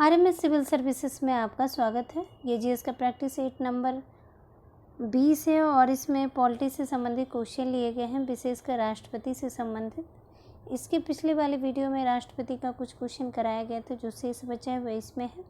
RMS civil services में आपका स्वागत है। ये जीएस का प्रैक्टिस 8 नंबर 20 है और इसमें पॉलिटी से संबंधित क्वेश्चन लिए गए हैं, विशेषकर राष्ट्रपति से संबंधित। इसके पिछले वाले वीडियो में राष्ट्रपति का कुछ क्वेश्चन कराया गया था, जो शेष बचा है वह इसमें है।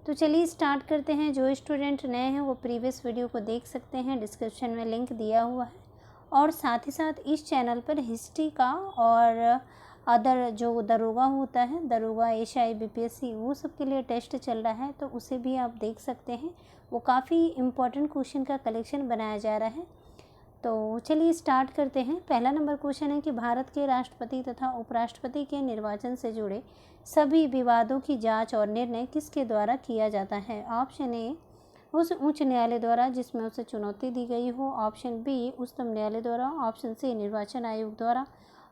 तो चलिए स्टार्ट करते हैं। जो स्टूडेंट नए हैं वो प्रीवियस वीडियो को देख सकते हैं, डिस्क्रिप्शन में लिंक दिया हुआ है। और साथ ही साथ इस चैनल पर हिस्ट्री का और अदर जो दरोगा होता है, दरोगा एएसआई बीपीएससी, वो सब के लिए टेस्ट चल रहा है, तो उसे भी आप देख सकते हैं। वो काफ़ी इम्पोर्टेंट क्वेश्चन का कलेक्शन बनाया जा रहा है। तो चलिए स्टार्ट करते हैं। पहला नंबर क्वेश्चन है कि भारत के राष्ट्रपति तथा उपराष्ट्रपति के निर्वाचन से जुड़े सभी विवादों की जांच और निर्णय किसके द्वारा किया जाता है? ऑप्शन ए, उस उच्च न्यायालय द्वारा जिसमें उसे चुनौती दी गई हो। ऑप्शन बी, उच्चतम न्यायालय द्वारा। ऑप्शन सी, निर्वाचन आयोग द्वारा।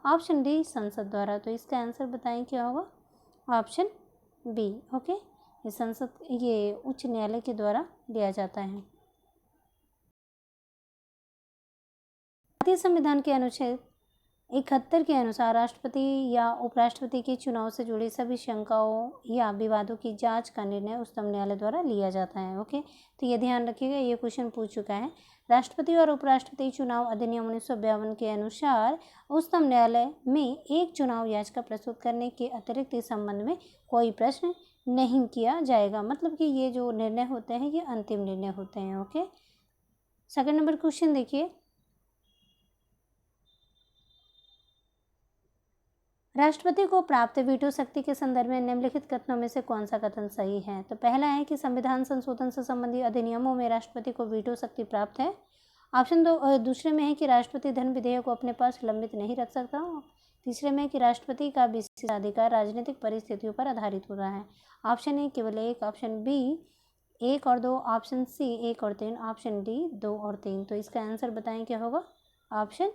ऑप्शन डी, संसद द्वारा। तो इसका आंसर बताएं क्या होगा? Option B. ओके, ये उच्च न्यायालय के द्वारा दिया जाता है। भारतीय संविधान के अनुच्छेद 71 के अनुसार राष्ट्रपति या उपराष्ट्रपति के चुनाव से जुड़ी सभी शंकाओं या विवादों की जांच का निर्णय उच्चतम न्यायालय द्वारा लिया जाता है। ओके, तो ये ध्यान रखिएगा, ये क्वेश्चन पूछ चुका है। राष्ट्रपति और उपराष्ट्रपति चुनाव अधिनियम 1952 के अनुसार उच्चतम न्यायालय में एक चुनाव याचिका प्रस्तुत करने के अतिरिक्त इस संबंध में कोई प्रश्न नहीं किया जाएगा। मतलब कि ये जो निर्णय होते हैं ये अंतिम निर्णय होते हैं। ओके, सेकंड नंबर क्वेश्चन देखिए। राष्ट्रपति को प्राप्त वीटो शक्ति के संदर्भ में निम्नलिखित कथनों में से कौन सा कथन सही है? तो पहला है कि संविधान संशोधन से संबंधित अधिनियमों में राष्ट्रपति को वीटो शक्ति प्राप्त है। ऑप्शन दूसरे में है कि राष्ट्रपति धन विधेयक को अपने पास लंबित नहीं रख सकता। तीसरे में कि राष्ट्रपति का विशेषाधिकार राजनीतिक परिस्थितियों पर आधारित होता है। ऑप्शन ए केवल एक, ऑप्शन बी 1 और 2, ऑप्शन सी 1 और 3, ऑप्शन डी 2 और 3। तो इसका आंसर बताएं क्या होगा? Option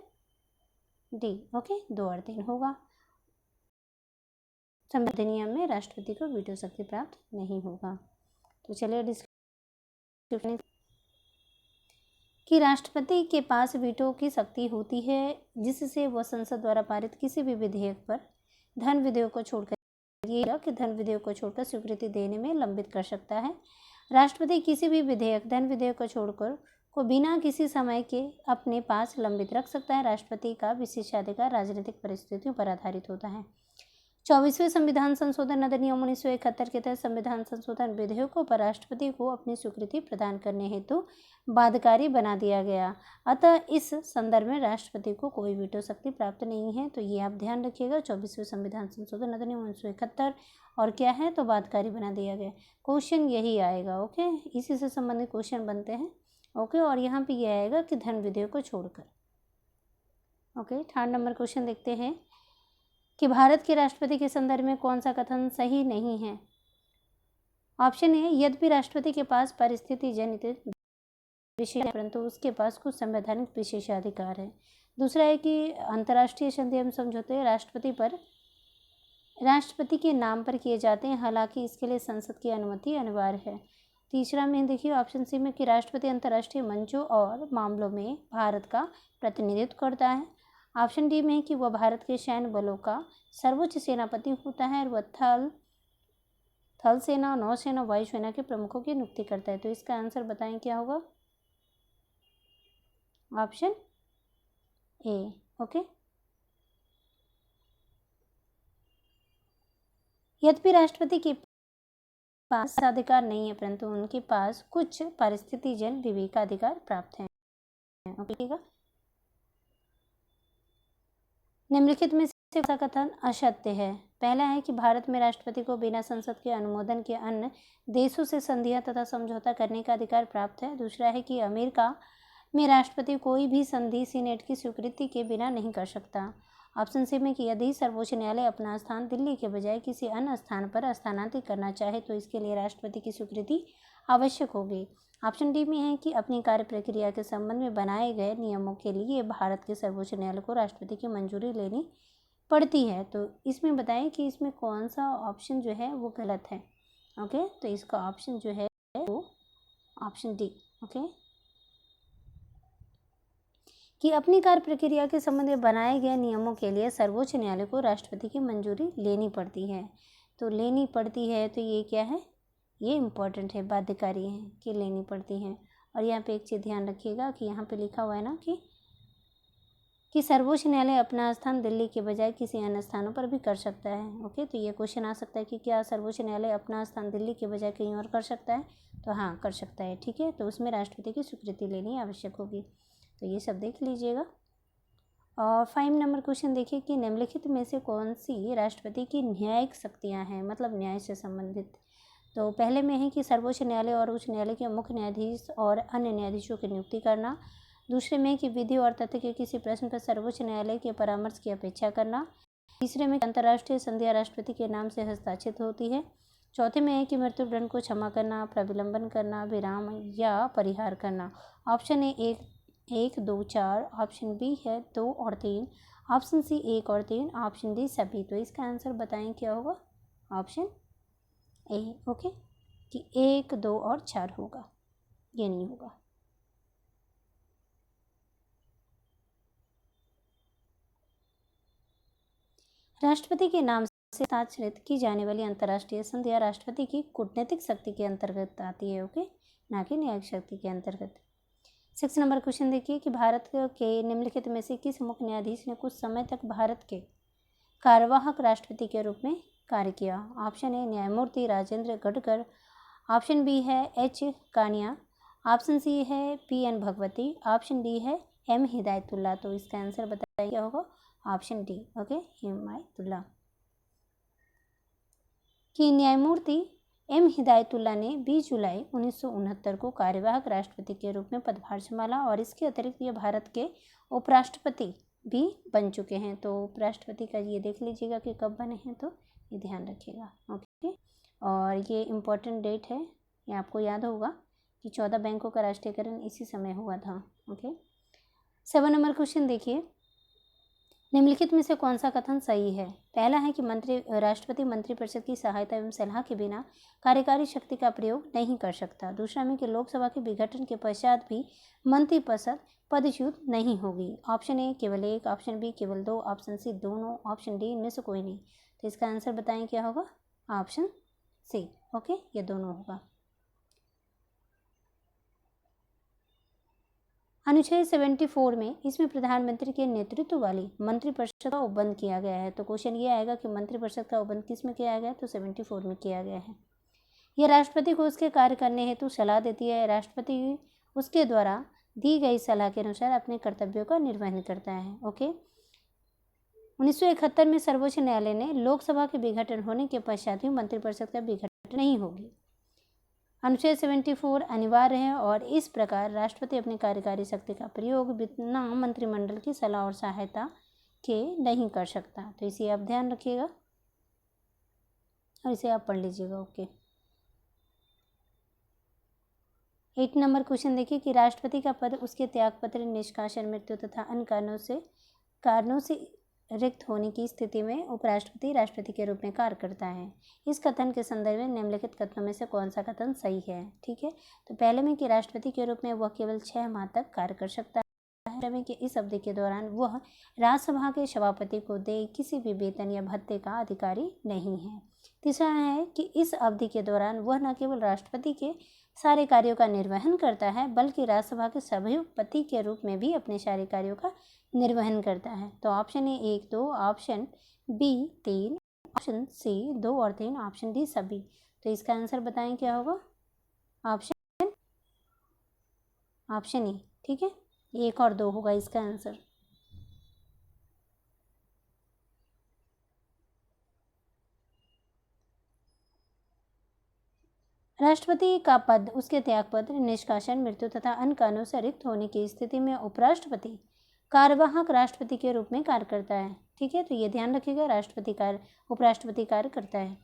D. ओके, 2 और 3 होगा। अधिनियम में राष्ट्रपति को वीटो शक्ति प्राप्त नहीं होगा। तो चलिए डिस्कशन कि राष्ट्रपति के पास वीटो की शक्ति होती है, जिससे वह संसद द्वारा पारित किसी भी विधेयक पर धन विधेयक को छोड़कर स्वीकृति देने में लंबित कर सकता है। राष्ट्रपति किसी भी विधेयक, धन विधेयक को छोड़कर को बिना किसी समय के अपने पास लंबित रख सकता है। राष्ट्रपति का विशेषाधिकार राजनीतिक परिस्थितियों पर आधारित होता है। 24वें संविधान संशोधन अधिनियम 1971 के तहत संविधान संशोधन विधेयकों पर राष्ट्रपति को अपनी स्वीकृति प्रदान करने हेतु बाध्यकारी बना दिया गया। अतः इस संदर्भ में राष्ट्रपति को कोई वीटो शक्ति प्राप्त नहीं है। तो ये आप ध्यान रखिएगा, 24वें संविधान संशोधन अधिनियम 1971 और क्या है तो बाध्यकारी बना दिया गया। क्वेश्चन यही आएगा। ओके, इसी से संबंधित क्वेश्चन बनते हैं। ओके, और यहाँ पे यह आएगा कि धन विधेयक को छोड़कर। ओके, थर्ड नंबर क्वेश्चन देखते हैं कि भारत के राष्ट्रपति के संदर्भ में कौन सा कथन सही नहीं है? ऑप्शन ए, यद्यपि राष्ट्रपति के पास परिस्थिति जनित विशेष है, परंतु उसके पास कुछ संवैधानिक विशेषाधिकार है। दूसरा है कि अंतर्राष्ट्रीय संधि एवं समझौते राष्ट्रपति के नाम पर किए जाते हैं, हालांकि इसके लिए संसद की अनुमति अनिवार्य है। तीसरा में देखिए ऑप्शन सी में कि राष्ट्रपति अंतर्राष्ट्रीय मंचों और मामलों में भारत का प्रतिनिधित्व करता है। ऑप्शन डी में कि वह भारत के सैन्य बलों का सर्वोच्च सेनापति होता है और वह थल सेना, नौसेना, वायुसेना के प्रमुखों की नियुक्ति करता है। तो इसका आंसर बताएं क्या होगा? Option A. ओके, यद्यपि राष्ट्रपति के पास अधिकार नहीं है, परंतु उनके पास कुछ परिस्थितिजन्य विवेकाधिकार प्राप्त हैं। ओके, निम्नलिखित में से कौन सा कथन असत्य है? पहला है कि भारत में राष्ट्रपति को बिना संसद के अनुमोदन के अन्य देशों से संधियां तथा समझौता करने का अधिकार प्राप्त है। दूसरा है कि अमेरिका में राष्ट्रपति कोई भी संधि सीनेट की स्वीकृति के बिना नहीं कर सकता। ऑप्शन सी में कि यदि सर्वोच्च न्यायालय अपना स्थान दिल्ली के बजाय किसी अन्य स्थान पर स्थानांतरित करना चाहे तो इसके लिए राष्ट्रपति की स्वीकृति आवश्यक होगी। ऑप्शन डी में है कि अपनी कार्य प्रक्रिया के संबंध में बनाए गए नियमों के लिए भारत के सर्वोच्च न्यायालय को राष्ट्रपति की मंजूरी लेनी पड़ती है। तो इसमें बताएं कि इसमें कौन सा ऑप्शन जो है वो गलत है। ओके, तो इसका ऑप्शन जो है वो ऑप्शन डी। ओके, कि अपनी कार्य प्रक्रिया के संबंध में बनाए गए नियमों के लिए सर्वोच्च न्यायालय को राष्ट्रपति की मंजूरी लेनी पड़ती है। तो लेनी पड़ती है, तो ये क्या है, ये इम्पॉर्टेंट है, बाध्यकारी है कि लेनी पड़ती है। और यहाँ पे एक चीज़ ध्यान रखिएगा कि यहाँ पे लिखा हुआ है ना कि सर्वोच्च न्यायालय अपना स्थान दिल्ली के बजाय किसी अन्य स्थानों पर भी कर सकता है। ओके, तो ये क्वेश्चन आ सकता है कि क्या सर्वोच्च न्यायालय अपना स्थान दिल्ली के बजाय कहीं और कर सकता है, तो हाँ कर सकता है। ठीक है, तो उसमें राष्ट्रपति की स्वीकृति लेनी आवश्यक होगी। तो ये सब देख लीजिएगा। और 5 नंबर क्वेश्चन देखिए कि निम्नलिखित में से कौन सी राष्ट्रपति की न्यायिक शक्तियाँ हैं, मतलब न्याय से संबंधित। तो पहले में है कि सर्वोच्च न्यायालय और उच्च न्यायालय के मुख्य न्यायाधीश और अन्य न्यायाधीशों की नियुक्ति करना। दूसरे में कि विधि और तथ्य के किसी प्रश्न पर सर्वोच्च न्यायालय के परामर्श की अपेक्षा करना। तीसरे में अंतर्राष्ट्रीय संधियां राष्ट्रपति के नाम से हस्ताक्षरित होती है। चौथे में है कि मृत्युदंड को क्षमा करना, प्रविलंबन करना, विराम या परिहार करना। ऑप्शन ए 1, 2, 4, ऑप्शन बी है 2 और 3, ऑप्शन सी 1 और 3, ऑप्शन डी सभी। तो इसका आंसर बताएं क्या होगा, ऑप्शन ए। ओके, कि 1, 2 और 4 होगा, ये नहीं होगा। राष्ट्रपति के नाम से हस्ताक्षरित की जाने वाली अंतर्राष्ट्रीय संधियां राष्ट्रपति की कूटनीतिक शक्ति के अंतर्गत आती है। ओके, ना कि न्यायिक शक्ति के अंतर्गत। 6 नंबर क्वेश्चन देखिए कि भारत के निम्नलिखित में से किस मुख्य न्यायाधीश ने कुछ समय तक भारत के कार्यवाहक राष्ट्रपति के रूप में कार्य किया। ऑप्शन ए न्यायमूर्ति राजेंद्र गढ़कर, ऑप्शन बी है एच कानिया, ऑप्शन सी है PN भगवती, ऑप्शन डी है M हिदायतुल्ला। तो इसका आंसर बताइए क्या होगा, ऑप्शन डी। ओके, हिदायतुल्ला। कि न्यायमूर्ति M हिदायतुल्ला ने 20 जुलाई 1969 को कार्यवाहक राष्ट्रपति के रूप में पदभार संभाला और इसके अतिरिक्त ये भारत के उपराष्ट्रपति भी बन चुके हैं। तो उपराष्ट्रपति का ये देख लीजिएगा कि कब बने हैं, तो ये ध्यान रखिएगा। ओके, और ये इम्पोर्टेंट डेट है, ये आपको याद होगा कि 14 बैंकों का राष्ट्रीयकरण इसी समय हुआ था। ओके, 7 नंबर क्वेश्चन देखिए, निम्नलिखित में से कौन सा कथन सही है। पहला है कि राष्ट्रपति मंत्रिपरिषद की सहायता एवं सलाह के बिना कार्यकारी शक्ति का प्रयोग नहीं कर सकता। दूसरा में कि लोकसभा के विघटन के पश्चात भी मंत्रिपरिषद पदच्युत नहीं होगी। ऑप्शन ए केवल 1, ऑप्शन बी केवल 2, ऑप्शन सी दोनों, ऑप्शन डी इनमें से कोई नहीं। तो इसका आंसर बताएं क्या होगा, ऑप्शन सी। ओके, ये दोनों होगा। अनुच्छेद 74 में इसमें प्रधानमंत्री के नेतृत्व वाली मंत्रिपरिषद का उपबंध किया गया है। तो क्वेश्चन ये आएगा कि मंत्रिपरिषद का उपबंध किस में किया गया है, तो 74 में किया गया है। यह राष्ट्रपति को उसके कार्य करने हेतु सलाह देती है। राष्ट्रपति उसके द्वारा दी गई सलाह के अनुसार अपने कर्तव्यों का निर्वहन करता है। ओके, 1971 में सर्वोच्च न्यायालय ने लोकसभा के विघटन होने के पश्चात भी मंत्रिपरिषद का विघटन नहीं होगी। अनुच्छेद 74 अनिवार्य है और इस प्रकार राष्ट्रपति अपनी कार्यकारी शक्ति का प्रयोग बिना मंत्रिमंडल की सलाह और सहायता के नहीं कर सकता। तो इसे आप ध्यान रखिएगा और इसे आप पढ़ लीजिएगा। ओके, 8 नंबर क्वेश्चन देखिए कि राष्ट्रपति का पद उसके त्यागपत्र, निष्कासन, मृत्यु तथा अन्य कारणों से रिक्त होने की स्थिति में उपराष्ट्रपति राष्ट्रपति के रूप में कार्य करता है। इस कथन के संदर्भ में निम्नलिखित कथनों में से कौन सा कथन सही है। ठीक है, तो पहले में कि राष्ट्रपति के रूप में वह केवल 6 माह तक कार्य कर सकता है, में कि इस अवधि के दौरान वह राज्यसभा के सभापति को दे किसी भी वेतन या भत्ते का अधिकारी नहीं है। तीसरा है कि इस अवधि के दौरान वह न केवल राष्ट्रपति के सारे कार्यों का निर्वहन करता है बल्कि राज्यसभा के सभापति के रूप में भी अपने सारे कार्यों का निर्वहन करता है। तो option A 1, 2, option B 3, option C 2 और 3, ऑप्शन डी सभी। तो इसका आंसर बताएं क्या होगा, ऑप्शन ए। ठीक है, 1 और 2 होगा इसका आंसर। राष्ट्रपति का पद उसके त्यागपत्र, निष्कासन, मृत्यु तथा अन्य कारणों से रिक्त होने की स्थिति में उपराष्ट्रपति कार्यवाहक राष्ट्रपति के रूप में कार्य करता है। ठीक है, तो ये ध्यान रखिएगा, उपराष्ट्रपति कार्य करता है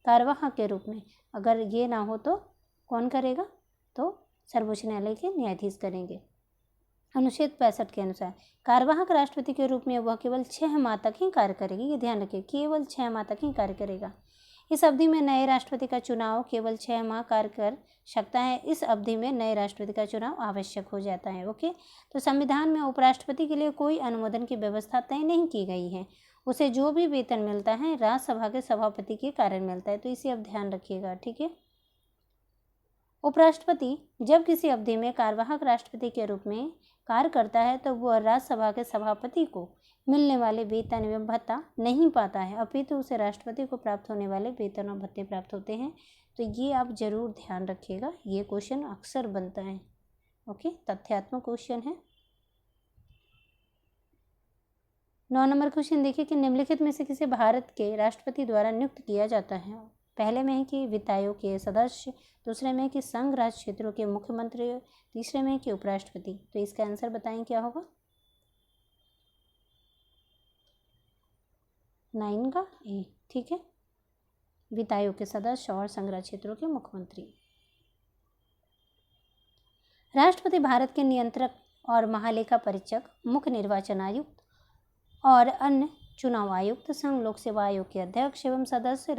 कार्यवाहक के रूप में। अगर ये ना हो तो कौन करेगा, तो सर्वोच्च न्यायालय के न्यायाधीश करेंगे। अनुच्छेद 65 के अनुसार कार्यवाहक राष्ट्रपति के रूप में वह केवल 6 माह तक ही कार्य करेगी। ये ध्यान रखिए, केवल 6 माह तक ही कार्य करेगा। इस अवधि में नए राष्ट्रपति का चुनाव केवल 6 माह कार्य कर सकता है। इस अवधि में नए राष्ट्रपति का चुनाव आवश्यक हो जाता है। ओके, तो संविधान में उपराष्ट्रपति के लिए कोई अनुमोदन की व्यवस्था तय नहीं की गई है। उसे जो भी वेतन मिलता है राज्यसभा के सभापति के कारण मिलता है, तो इसे अब ध्यान रखिएगा, ठीक है। उपराष्ट्रपति जब किसी अवधि में कार्यवाहक राष्ट्रपति के रूप में कार्य करता है तो वह राज्यसभा के सभापति को मिलने वाले वेतन एवं भत्ता नहीं पाता है, अपितु उसे राष्ट्रपति को प्राप्त होने वाले वेतन और भत्ते प्राप्त होते हैं। तो ये आप जरूर ध्यान रखिएगा, ये क्वेश्चन अक्सर बनता है। ओके, तथ्यात्मक क्वेश्चन है। 9 नंबर क्वेश्चन देखिए कि निम्नलिखित में से किसे भारत के राष्ट्रपति द्वारा नियुक्त किया जाता है। पहले में है कि वित्त आयोग के सदस्य, दूसरे में है कि संघ राज्य क्षेत्रों के मुख्यमंत्री, तीसरे में है कि उपराष्ट्रपति। तो इसका आंसर बताएं क्या होगा। 9 का ए, ठीक है, वित्त आयोग के सदस्य और संघ राज्य क्षेत्रों के मुख्यमंत्री। राष्ट्रपति भारत के नियंत्रक और महालेखा परीक्षक, मुख्य निर्वाचन आयुक्त और अन्य चुनाव आयुक्त, संघ लोक सेवा आयोग के अध्यक्ष एवं सदस्य,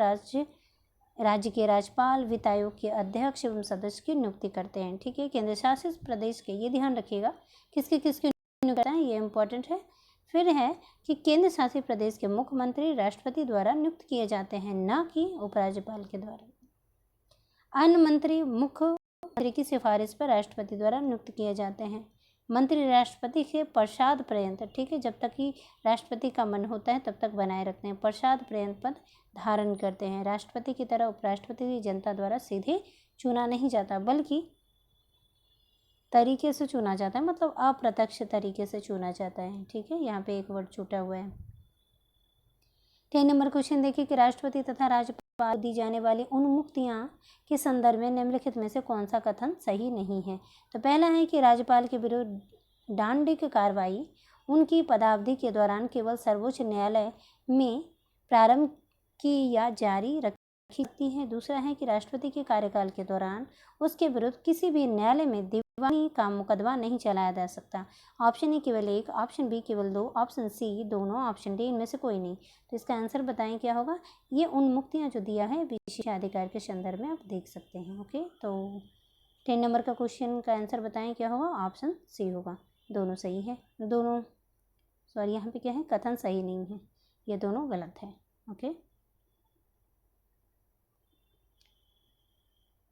राज्य के राज्यपाल, वित्त आयोग के अध्यक्ष एवं सदस्य की नियुक्ति करते हैं, ठीक है। केंद्र शासित प्रदेश के, ये ध्यान रखिएगा किसकी नियुक्ति करते हैं, ये इंपॉर्टेंट है। फिर है कि केंद्र शासित प्रदेश के मुख्यमंत्री राष्ट्रपति द्वारा नियुक्त किए जाते हैं, न कि उपराज्यपाल के द्वारा। अन्य मंत्री मुख्यमंत्री की सिफारिश पर राष्ट्रपति द्वारा नियुक्त किए जाते हैं। मंत्री राष्ट्रपति के प्रसाद पर्यंत, ठीक है, जब तक कि राष्ट्रपति का मन होता है तब तक बनाए रखते हैं, प्रसाद पर्यंत पद धारण करते हैं। राष्ट्रपति की तरह उपराष्ट्रपति जनता द्वारा सीधे चुना नहीं जाता, बल्कि तरीके से चुना जाता है, मतलब अप्रत्यक्ष तरीके से चुना जाता है, ठीक है। यहाँ पे एक वर्ड छूटा हुआ है। 3 नंबर क्वेश्चन देखिए कि राष्ट्रपति तथा राज्यपाल दी जाने वाली उन्मुक्तियां के संदर्भ में निम्नलिखित में से कौन सा कथन सही नहीं है। तो पहला है कि राज्यपाल के विरुद्ध दंडिक कार्रवाई उनकी पदावधि के दौरान केवल सर्वोच्च न्यायालय में प्रारंभ की या जारी रखी सकती है। दूसरा है कि राष्ट्रपति के कार्यकाल के दौरान उसके विरुद्ध किसी भी न्यायालय में दीवानी का मुकदमा नहीं चलाया जा सकता। ऑप्शन ए केवल 1, ऑप्शन बी केवल 2, ऑप्शन सी दोनों, ऑप्शन डी इनमें से कोई नहीं। तो इसका आंसर बताएं क्या होगा। ये उन्मुक्तियां जो दिया है विशेषाधिकार के संदर्भ में आप देख सकते हैं। ओके, तो 10 नंबर का क्वेश्चन का आंसर बताएं क्या होगा। ऑप्शन सी होगा, दोनों सही है। दोनों सॉरी यहाँ पे क्या है, कथन सही नहीं है, ये दोनों गलत है। ओके,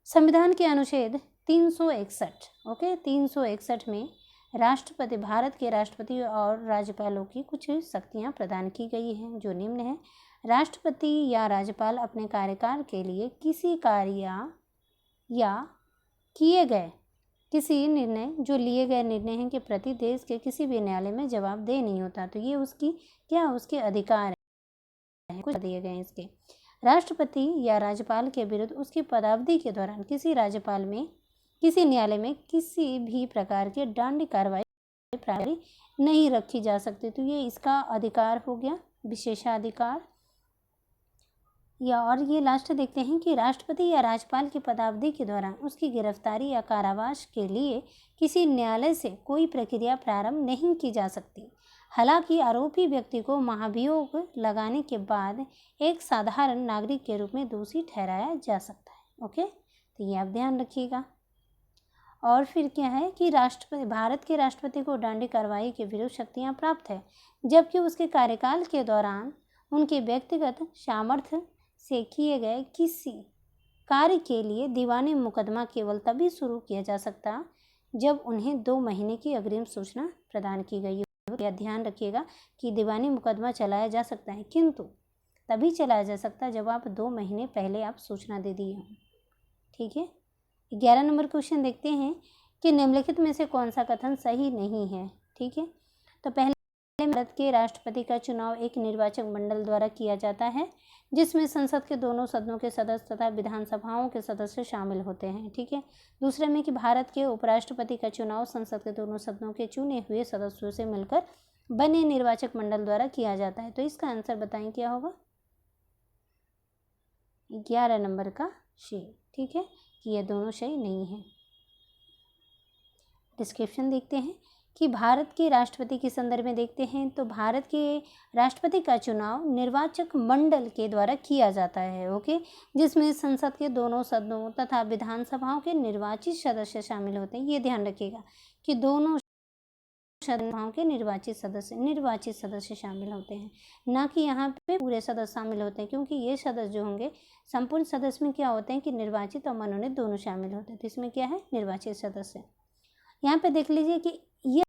संविधान के अनुच्छेद 361, ओके, 361 में राष्ट्रपति, भारत के राष्ट्रपति और राज्यपालों की कुछ शक्तियां प्रदान की गई हैं, जो निम्न है। राष्ट्रपति या राज्यपाल अपने कार्यकाल के लिए किसी कार्य या किए गए किसी निर्णय, जो लिए गए निर्णय हैं, के प्रति देश के किसी भी न्यायालय में जवाबदेह नहीं होता। तो ये उसकी क्या, उसके अधिकार हैं, कुछ दिए गए हैं इसके। राष्ट्रपति या राज्यपाल के विरुद्ध उसकी पदावधि के दौरान किसी न्यायालय में किसी भी प्रकार की दंड कार्रवाई नहीं रखी जा सकती। तो ये इसका अधिकार हो गया, विशेषाधिकार। और ये लास्ट देखते हैं कि राष्ट्रपति या राज्यपाल की पदावधि के दौरान उसकी गिरफ्तारी या कारावास के लिए किसी न्यायालय से कोई प्रक्रिया प्रारंभ नहीं की जा सकती। हालांकि आरोपी व्यक्ति को महाभियोग लगाने के बाद एक साधारण नागरिक के रूप में दोषी ठहराया जा सकता है। ओके, तो ये आप ध्यान रखिएगा। और फिर क्या है कि भारत के राष्ट्रपति को दंडिक कार्रवाई के विरुद्ध शक्तियां प्राप्त है, जबकि उसके कार्यकाल के दौरान उनके व्यक्तिगत सामर्थ्य से किए गए किसी कार्य के लिए दीवानी मुकदमा केवल तभी शुरू किया जा सकता जब उन्हें 2 महीने की अग्रिम सूचना प्रदान की गई हो। यह ध्यान रखिएगा कि दीवानी मुकदमा चलाया जा सकता है, किंतु तभी चलाया जा सकता है जब आप 2 महीने पहले आप सूचना दे दिए हों। ठीक है, 11 नंबर क्वेश्चन देखते हैं कि निम्नलिखित में से कौन सा कथन सही नहीं है। ठीक है, तो पहले भारत के राष्ट्रपति का चुनाव एक निर्वाचक मंडल द्वारा किया जाता है, जिसमें संसद के दोनों सदनों के सदस्य तथा विधानसभाओं के सदस्य शामिल होते हैं। ठीक है, दूसरे में कि भारत के उपराष्ट्रपति का चुनाव संसद के दोनों सदनों के चुने हुए सदस्यों से मिलकर बने निर्वाचक मंडल द्वारा किया जाता है। तो इसका आंसर बताएं क्या होगा। 11 नंबर का सी। ठीक है, कि ये दोनों सही नहीं है। डिस्क्रिप्शन देखते हैं कि भारत के राष्ट्रपति के संदर्भ में देखते हैं तो भारत के राष्ट्रपति का चुनाव निर्वाचक मंडल के द्वारा किया जाता है। ओके, जिसमें संसद के दोनों सदनों तथा विधानसभाओं के निर्वाचित सदस्य शामिल होते हैं। ये ध्यान रखिएगा कि दोनों सभाओं के निर्वाचित सदस्य शामिल होते हैं, ना कि यहाँ पे पूरे सदस्य शामिल होते हैं, क्योंकि ये सदस्य जो होंगे संपूर्ण सदस्य में क्या होते हैं कि निर्वाचित और मनोनीत दोनों शामिल होते हैं। तो इसमें क्या है, निर्वाचित सदस्य। यहाँ पे देख लीजिए कि यह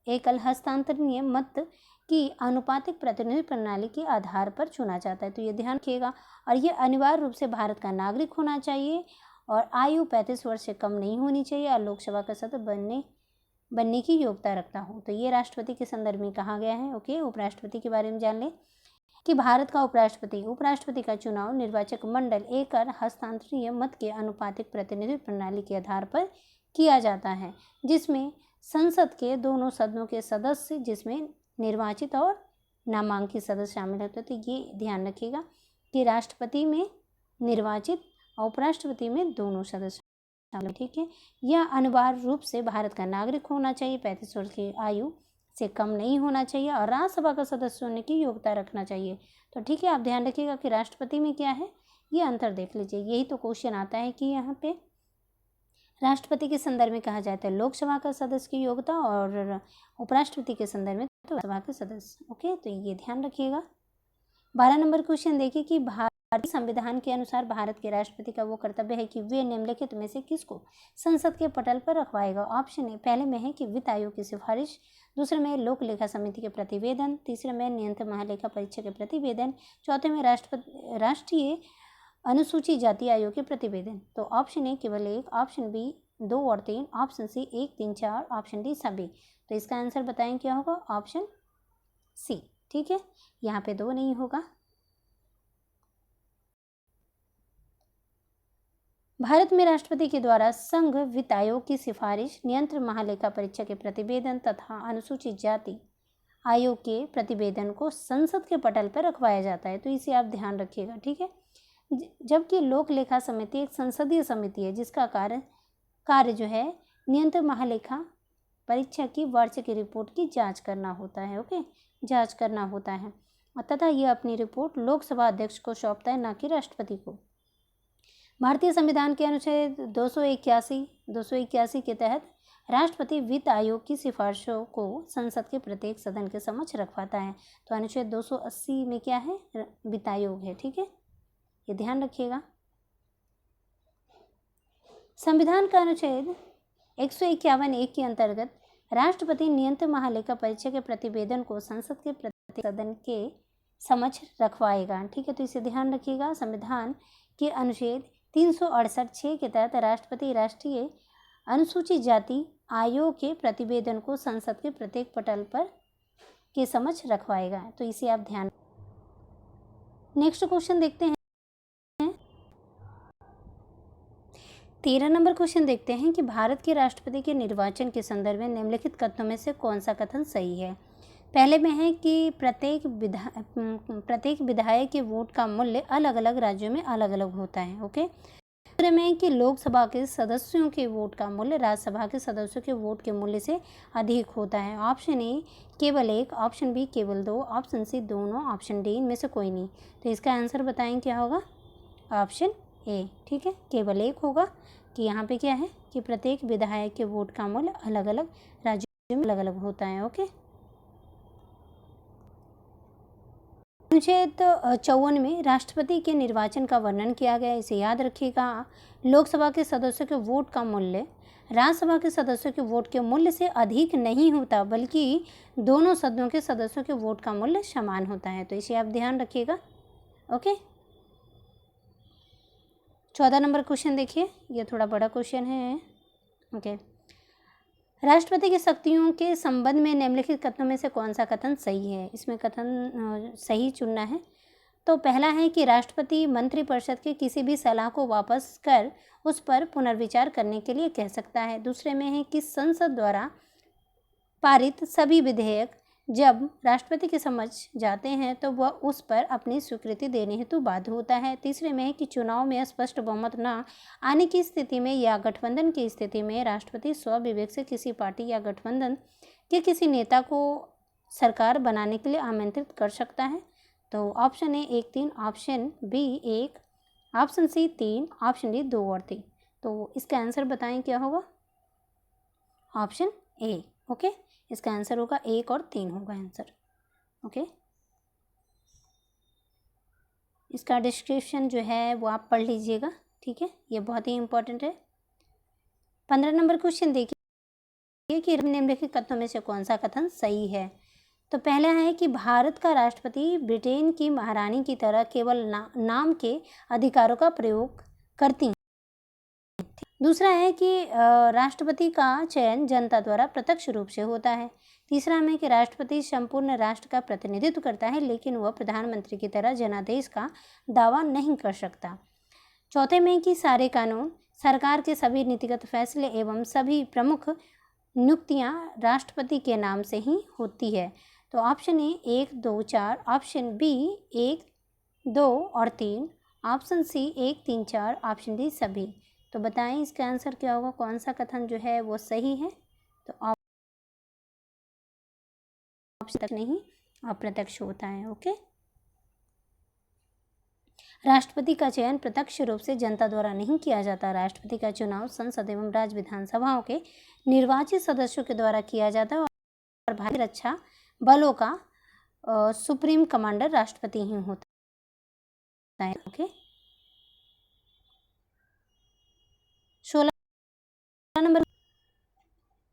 एकल हस्तांतरणीय मत की अनुपातिक प्रतिनिधि प्रणाली के आधार पर चुना जाता है। तो ये ध्यान रखिएगा। और ये अनिवार्य रूप से भारत का नागरिक होना चाहिए और आयु 35 वर्ष से कम नहीं होनी चाहिए और लोकसभा का सदस्य बनने की योग्यता रखता हो। तो ये राष्ट्रपति के संदर्भ में कहा गया है। ओके, उपराष्ट्रपति के बारे में जान लें कि भारत का उपराष्ट्रपति का चुनाव निर्वाचक मंडल एकल हस्तांतरणीय मत के अनुपातिक प्रतिनिधि प्रणाली के आधार पर किया जाता है, जिसमें संसद के दोनों सदनों के सदस्य, जिसमें निर्वाचित और नामांकित सदस्य शामिल होते हैं। तो ये ध्यान रखिएगा कि राष्ट्रपति में निर्वाचित और उपराष्ट्रपति में दोनों सदस्य शामिल। ठीक है, यह अनिवार्य रूप से भारत का नागरिक होना चाहिए, 35 वर्ष की आयु से कम नहीं होना चाहिए और राज्यसभा का सदस्य होने की योग्यता रखना चाहिए। तो ठीक है, आप ध्यान रखिएगा कि राष्ट्रपति में क्या है, ये अंतर देख लीजिए। यही तो क्वेश्चन आता है कि यहाँ पे राष्ट्रपति के संदर्भ में कहा जाता है लोकसभा का सदस्य की योग्यता और उपराष्ट्रपति के संदर्भ में तो राज्यसभा के सदस्य। ओके, तो ये ध्यान रखिएगा। 12 नंबर क्वेश्चन देखिए कि भारतीय संविधान के अनुसार भारत के राष्ट्रपति का वो कर्तव्य है कि वे निम्नलिखित में से किसको संसद के पटल पर रखवाएगा। ऑप्शन ए, पहले में है कि वित्त आयोग की सिफारिश, दूसरे में लोक लेखा समिति के प्रतिवेदन, तीसरे में नियंत्रक महालेखा परीक्षक के प्रतिवेदन, चौथे में राष्ट्रीय अनुसूचित जाति आयोग के प्रतिवेदन। तो ऑप्शन ए केवल 1, ऑप्शन बी 2 और 3, ऑप्शन सी 1, 3, 4, ऑप्शन डी सभी। तो इसका आंसर बताएं क्या होगा, ऑप्शन सी। ठीक है, यहाँ पे 2 नहीं होगा। भारत में राष्ट्रपति के द्वारा संघ वित्त आयोग की सिफारिश, नियंत्रक महालेखा परीक्षक के प्रतिवेदन तथा अनुसूचित जाति आयोग के प्रतिवेदन को संसद के पटल पर रखवाया जाता है। तो इसे आप ध्यान रखिएगा। ठीक है, जबकि लोक लेखा समिति एक संसदीय समिति है जिसका कार्य जो है नियंत्रक महालेखा परीक्षक की वार्षिक रिपोर्ट की जांच करना होता है। ओके, जांच करना होता है तथा यह अपनी रिपोर्ट लोकसभा अध्यक्ष को सौंपता है, ना कि राष्ट्रपति को। भारतीय संविधान के अनुच्छेद 281 के तहत राष्ट्रपति वित्त आयोग की सिफारिशों को संसद के प्रत्येक सदन के समक्ष रखवाता है। तो अनुच्छेद 280 में क्या है, वित्त आयोग है। ठीक है, ये ध्यान रखिएगा। संविधान का अनुच्छेद 151(1) के अंतर्गत राष्ट्रपति नियंत्रक महालेखा परीक्षक के प्रतिवेदन को संसद के प्रत्येक सदन के समक्ष रखवाएगा। ठीक है, तो इसे ध्यान रखिएगा। संविधान के अनुच्छेद 368(6) के तहत राष्ट्रपति राष्ट्रीय अनुसूचित जाति आयोग के प्रतिवेदन को संसद के प्रत्येक पटल पर के समक्ष रखवाएगा। तो इसे आप ध्यान। नेक्स्ट क्वेश्चन देखते हैं। 13 नंबर क्वेश्चन देखते हैं कि भारत के राष्ट्रपति के निर्वाचन के संदर्भ में निम्नलिखित कथनों में से कौन सा कथन सही है। पहले में है कि प्रत्येक विधायक के वोट का मूल्य अलग अलग राज्यों में अलग अलग होता है। ओके, दूसरे में है कि लोकसभा के सदस्यों के वोट का मूल्य राज्यसभा के सदस्यों के वोट के मूल्य से अधिक होता है। ऑप्शन ए केवल 1, ऑप्शन बी केवल 2, ऑप्शन सी दोनों, ऑप्शन डी इनमें से कोई नहीं। तो इसका आंसर बताएं क्या होगा, ऑप्शन ए। ठीक है, केवल 1 होगा कि यहाँ पे क्या है कि प्रत्येक विधायक के वोट का मूल्य अलग अलग राज्यों में अलग अलग होता है। ओके, अनुच्छेद 54 में राष्ट्रपति के निर्वाचन का वर्णन किया गया, इसे याद रखिएगा। लोकसभा के सदस्यों के वोट का मूल्य राज्यसभा के सदस्यों के वोट के मूल्य से अधिक नहीं होता, बल्कि दोनों सदनों के सदस्यों के वोट का मूल्य समान होता है। तो इसे आप ध्यान रखिएगा। ओके, 14 नंबर क्वेश्चन देखिए, ये थोड़ा बड़ा क्वेश्चन है। ओके, राष्ट्रपति की शक्तियों के संबंध में निम्नलिखित कथनों में से कौन सा कथन सही है। इसमें कथन सही चुनना है। तो पहला है कि राष्ट्रपति मंत्रिपरिषद की किसी भी सलाह को वापस कर उस पर पुनर्विचार करने के लिए कह सकता है। दूसरे में है कि संसद द्वारा पारित सभी विधेयक जब राष्ट्रपति के समक्ष जाते हैं तो वह उस पर अपनी स्वीकृति देने हेतु बाध्य होता है। तीसरे में है कि चुनाव में स्पष्ट बहुमत न आने की स्थिति में या गठबंधन की स्थिति में राष्ट्रपति स्वविवेक से किसी पार्टी या गठबंधन के किसी नेता को सरकार बनाने के लिए आमंत्रित कर सकता है। तो option A 1, 3, option B 1, option C 3, option D 2 और 3। तो इसका आंसर बताएं क्या होगा, ऑप्शन ए। ओके, इसका आंसर होगा 1 और 3 होगा आंसर। ओके, इसका डिस्क्रिप्शन जो है वो आप पढ़ लीजिएगा, ठीक है, ये बहुत ही इम्पोर्टेंट है। 15 नंबर क्वेश्चन देखिए कि निम्नलिखित कथनों में से कौन सा कथन सही है। तो पहला है कि भारत का राष्ट्रपति ब्रिटेन की महारानी की तरह केवल नाम के अधिकारों का प्रयोग करती हैं। दूसरा है कि राष्ट्रपति का चयन जनता द्वारा प्रत्यक्ष रूप से होता है। तीसरा है कि राष्ट्रपति संपूर्ण राष्ट्र का प्रतिनिधित्व करता है, लेकिन वह प्रधानमंत्री की तरह जनादेश का दावा नहीं कर सकता। चौथे में कि सारे कानून, सरकार के सभी नीतिगत फैसले एवं सभी प्रमुख नियुक्तियां राष्ट्रपति के नाम से ही होती है। तो ऑप्शन ए 1, 2, 4, ऑप्शन बी 1, 2 और 3, ऑप्शन सी 1, 3, 4, ऑप्शन डी सभी। तो बताएं इसका आंसर क्या होगा, कौन सा कथन जो है वो सही है। तो ऑप्शन तक नहीं, अप्रत्यक्ष होता है। ओके, राष्ट्रपति का चयन प्रत्यक्ष रूप से जनता द्वारा नहीं किया जाता। राष्ट्रपति का चुनाव संसद एवं राज्य विधानसभाओं के निर्वाचित सदस्यों के द्वारा किया जाता है और भारतीय रक्षा बलों का सुप्रीम कमांडर राष्ट्रपति ही होता है। ओके, 16 नंबर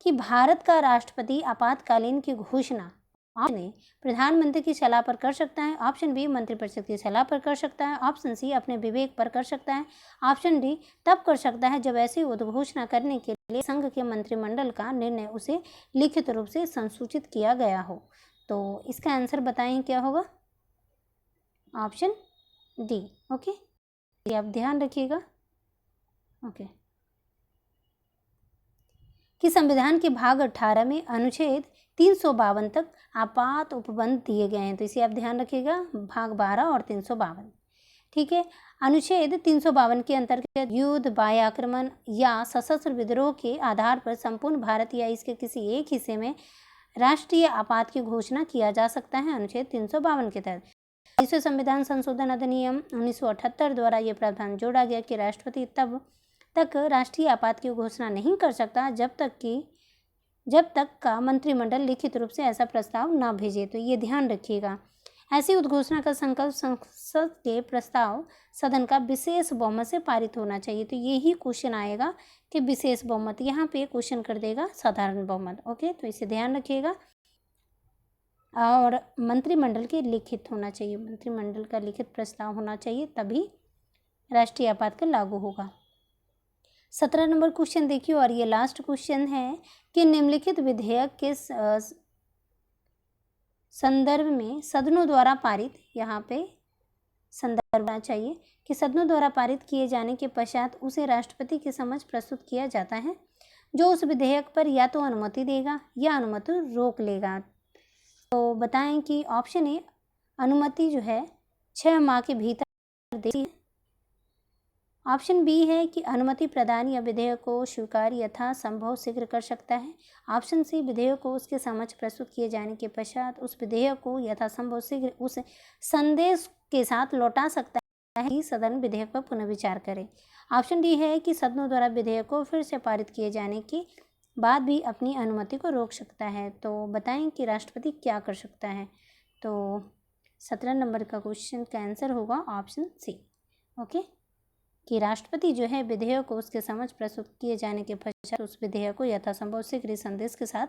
कि भारत का राष्ट्रपति आपातकालीन की घोषणा ऑप्शन ए प्रधानमंत्री की सलाह पर कर सकता है, ऑप्शन बी मंत्रिपरिषद की सलाह पर कर सकता है, ऑप्शन सी अपने विवेक पर कर सकता है, ऑप्शन डी तब कर सकता है जब ऐसी उद्घोषणा करने के लिए संघ के मंत्रिमंडल का निर्णय उसे लिखित रूप से संसूचित किया गया हो। तो इसका आंसर बताएं क्या होगा, ऑप्शन डी। ओके, ये आप ध्यान रखिएगा। ओके, कि संविधान के भाग 18 में अनुच्छेद 352 तक आपात उपबंध दिए गए हैं। तो इसे आप ध्यान रखिएगा, भाग 12 और 352, ठीक है। अनुच्छेद 352 के अंतर्गत युद्ध, बाह्य आक्रमण या सशस्त्र विद्रोह के आधार पर संपूर्ण भारत या इसके किसी एक हिस्से में राष्ट्रीय आपात की घोषणा किया जा सकता है। अनुच्छेद 352 के तहत विश्व संविधान संशोधन अधिनियम 1978 द्वारा यह प्रावधान जोड़ा गया कि राष्ट्रपति तब तक राष्ट्रीय आपात की घोषणा नहीं कर सकता जब तक का मंत्रिमंडल लिखित रूप से ऐसा प्रस्ताव ना भेजे। तो ये ध्यान रखिएगा, ऐसी उद्घोषणा का संकल्प संसद के प्रस्ताव सदन का विशेष बहुमत से पारित होना चाहिए। तो यही क्वेश्चन आएगा कि विशेष बहुमत, यहाँ पे क्वेश्चन कर देगा साधारण बहुमत। ओके, तो इसे ध्यान रखिएगा। और मंत्रिमंडल के लिखित होना चाहिए, मंत्रिमंडल का लिखित प्रस्ताव होना चाहिए, तभी राष्ट्रीय आपात का लागू होगा। 17 नंबर क्वेश्चन देखिए, और ये लास्ट क्वेश्चन है कि निम्नलिखित विधेयक के संदर्भ में सदनों द्वारा पारित, यहाँ पे संदर्भ होना चाहिए कि सदनों द्वारा पारित किए जाने के पश्चात उसे राष्ट्रपति के समक्ष प्रस्तुत किया जाता है, जो उस विधेयक पर या तो अनुमति देगा या अनुमति रोक लेगा। तो बताएं कि ऑप्शन ए अनुमति जो है 6 माह के भीतर देती है, ऑप्शन बी है कि अनुमति प्रदान या विधेयक को स्वीकार यथा संभव शीघ्र कर सकता है, ऑप्शन सी विधेयक को उसके समक्ष प्रस्तुत किए जाने के पश्चात उस विधेयक को यथा संभव शीघ्र उस संदेश के साथ लौटा सकता है कि सदन विधेयक पर पुनर्विचार करे, ऑप्शन डी है कि सदनों द्वारा विधेयक को फिर से पारित किए जाने के बाद भी अपनी अनुमति को रोक सकता है। तो बताएं कि राष्ट्रपति क्या कर सकता है। तो 17 नंबर का क्वेश्चन का आंसर होगा ऑप्शन सी। ओके, कि राष्ट्रपति जो है विधेयक को उसके समक्ष प्रस्तुत किए जाने के पश्चात उस विधेयक को यथासंभव शीघ्र संदेश के साथ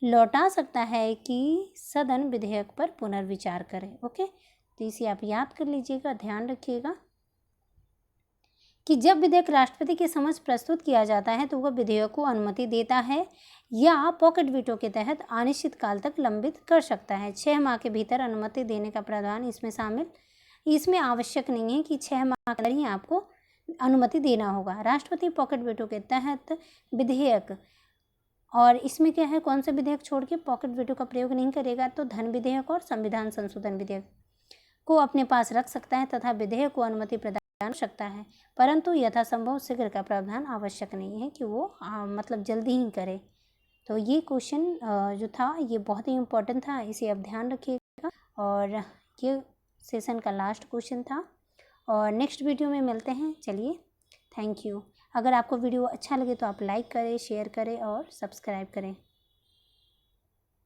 लौटा सकता है कि सदन विधेयक पर पुनर्विचार करे। ओके, तो इसे आप याद कर लीजिएगा, ध्यान रखिएगा कि जब विधेयक राष्ट्रपति के समक्ष प्रस्तुत किया जाता है तो वह विधेयक को अनुमति देता है या पॉकेट वीटो के तहत अनिश्चित काल तक लंबित कर सकता है। 6 माह के भीतर अनुमति देने का प्रावधान इसमें आवश्यक नहीं है कि 6 माह के अंदर ही आपको अनुमति देना होगा। राष्ट्रपति पॉकेट वीटो के तहत विधेयक, और इसमें क्या है, कौन सा विधेयक छोड़ के पॉकेट वीटो का प्रयोग नहीं करेगा, तो धन विधेयक और संविधान संशोधन विधेयक को अपने पास रख सकता है तथा विधेयक को अनुमति प्रदान कर सकता है, परंतु यथासंभव शीघ्र का प्रावधान आवश्यक नहीं है कि वो मतलब जल्दी ही करे। तो ये क्वेश्चन जो था ये बहुत ही इम्पोर्टेंट था, इसे आप ध्यान रखिएगा, और ये सेशन का लास्ट क्वेश्चन था, और नेक्स्ट वीडियो में मिलते हैं। चलिए, थैंक यू। अगर आपको वीडियो अच्छा लगे तो आप लाइक करें, शेयर करें और सब्सक्राइब करें।